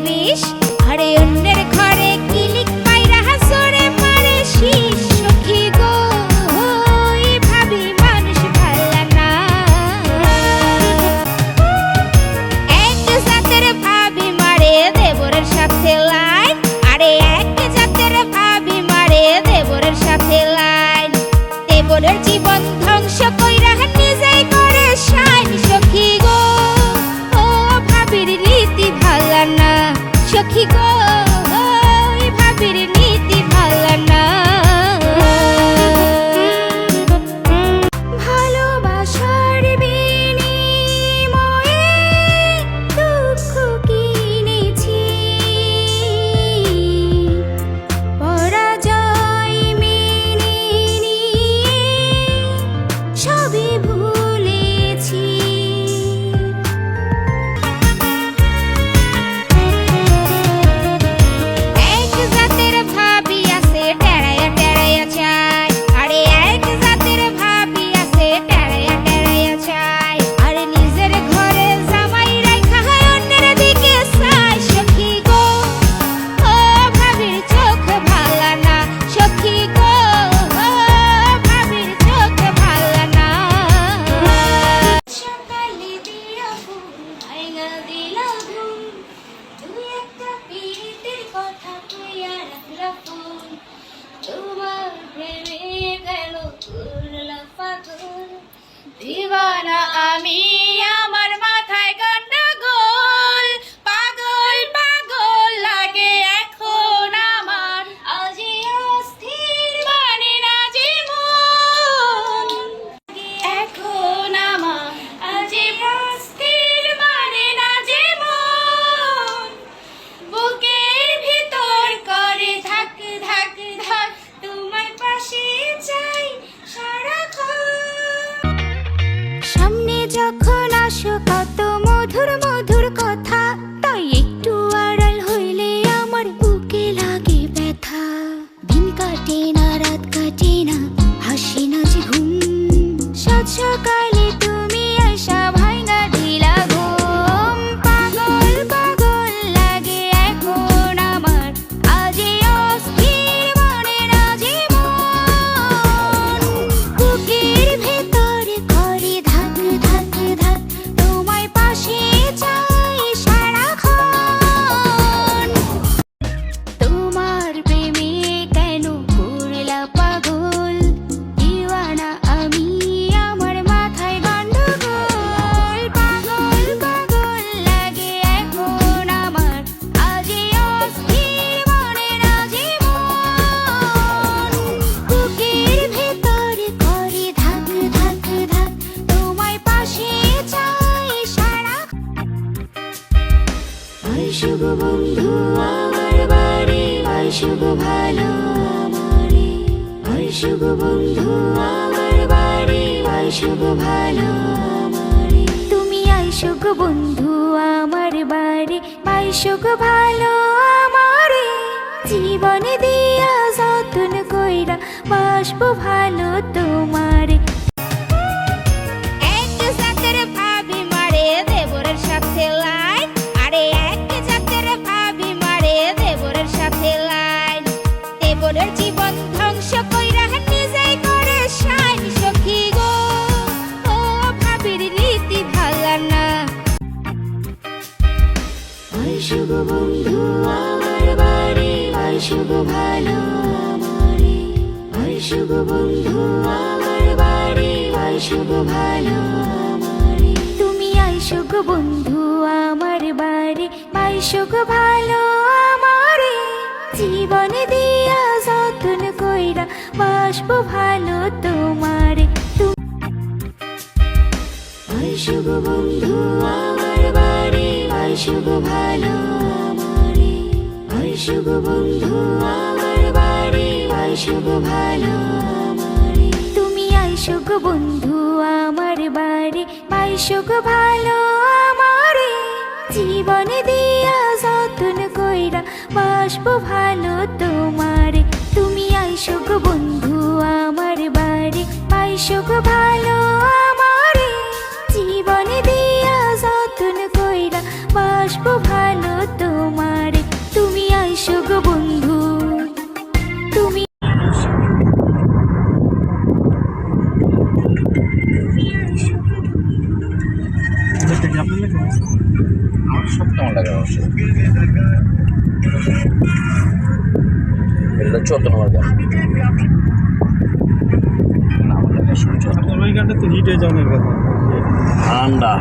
বিষ, আরে অন্যের ঘরে কিলিক পাইরা হাসরে মারে শীষ। সখী গো ওই ভাবি মানুষ ভাল্লা না, এক জাতের ভাবি মারে দেবরের সাথে লাইন, আরে এক জাতের ভাবি মারে দেবরের সাথে লাইন। দেবরের জীবন ধ্বংস কইরা নিজেই করে শাইন। সখী গো ও ভাবির নীতি ভাল্লা না, সখী গো ওই ভাবির নীতি ভাল্লা না। ভালোবাসার বিনিময়ে দুঃখ কিনেছি, পরাজয় মেনে নিয়ে সবই ভুলেছি। এক জাতের ভাবি আছে টেরায়া টেরায়া চায়, আরে এক জাতের ভাবি আছে টেরায়া টেরায়া চায়, আরে নিজের ঘরে জামাই রাইখা হয় অন্যের দিকে চায়। সখী গো ও ভাবির চোখ ভাল্লা না, সখী গো ও ভাবির চোখ ভাল্লা না। সকালে দিয়া ফুল ভাইঙা দিলা ঘুম, দুই একটা পীড়িতের কথা কইয়া রাখলা ফোন। তোমার প্রেমে গেল করলা পাগল, দিওয়ানা আমি আমার মাথায় গন্ডগোল। পাগল পাগল লাগে এখন আমার, আজি অস্থির মানে না জীবন। এখন আমার আজি অস্থির মানে না জীবন। বুকের ভিতর করে ধাক ধাক ধাক, তোমার পাশে চাই সারাক্ষণ। সামনে যখন আসো কত মধুর মধুর কথা, তাই একটু আড়াল হইলে আমার বুকে লাগে ব্যথা। দিন কাটে না রাত কাটে না, হাসি না যে ঘুম, সাত সকালে তুমি আশা ভাইঙা দিলা ঘুম। পাগল পাগল লাগে এখন আমার, আজি অস্থির মনে না জীবন। বুকের ভেতর করে ধাক ধাক ধাক, তোমায় পাশে চাই সারাক্ষণ। তোমার প্রেমে কেন করলা পাগল, দিওয়ানা আমি আমার মাথায় গন্ডগোল। পাগল পাগল লাগে এখন আমার, আজি অস্থির মনে না জীবন। বুকের ভেতর করে ধাক ধাক ধাক, তোমায় পাশে চাই সারাক্ষণ। আইসো গো বন্ধু আমার বাড়ি, আইসো গো ভালো আমারে। আইসো গো বন্ধু আমার বাড়ি, আইসো গো ভালো আমারে। তুমি আইসো গো বন্ধু আমার বাড়ি, আইসো গো ভালো আমারে। জীবনে দিয়া যতন কইরা বাসবো ভালো তোমারে। এক জাতের ভাবি মারে দেবরের সাথে লাইন, আরে এক জাতের ভাবি মারে দেবরের সাথে লাইন। দেবরের জীবন ধ্বংস কইরা নিজেই করে শাইন। সখী গো ও ভাবির নীতি ভাল্লা না। আইসো গো বন্ধু আমার বাড়ি, আইসো গো ভালো আমারে। আইসো গো বন্ধু আমার বাড়ি, আইসো গো ভালো আমারে। তুমি আইসো গো বন্ধু আমার বাড়ি, আইসো গো ভালো আমারে। জীবনে দিয়া যতন কইরা বাসবো ভালো তোমারে। আইসো গো বন্ধু আমার বাড়ি, আইসো গো ভালো আমারে। আইসো গো বন্ধু আমার বাড়ি, আইসো গো ভালো আমারে। তুমি আইসো গো বন্ধু আমার বাড়ি, আইসো গো ভালো আমারে। জীবনে দিয়া যতন কইরা বাসবো ভালো তোমারে। তুমি আইসো গো বন্ধু আমার বাড়ি, আইসো গো ভালো আমারে। জীবনে দিয়া যতন কইরা বাসবো গো ভালো তোমারে, তুমি আইসো গো বন্ধু, তুমি আমার সব কেমন লাগে অবশ্য। এটা 14 নম্বর গান। না, আমার লাগে 14। ওই গানটা তো হিট হয়ে যাওয়ার কথা। ঠান্ডা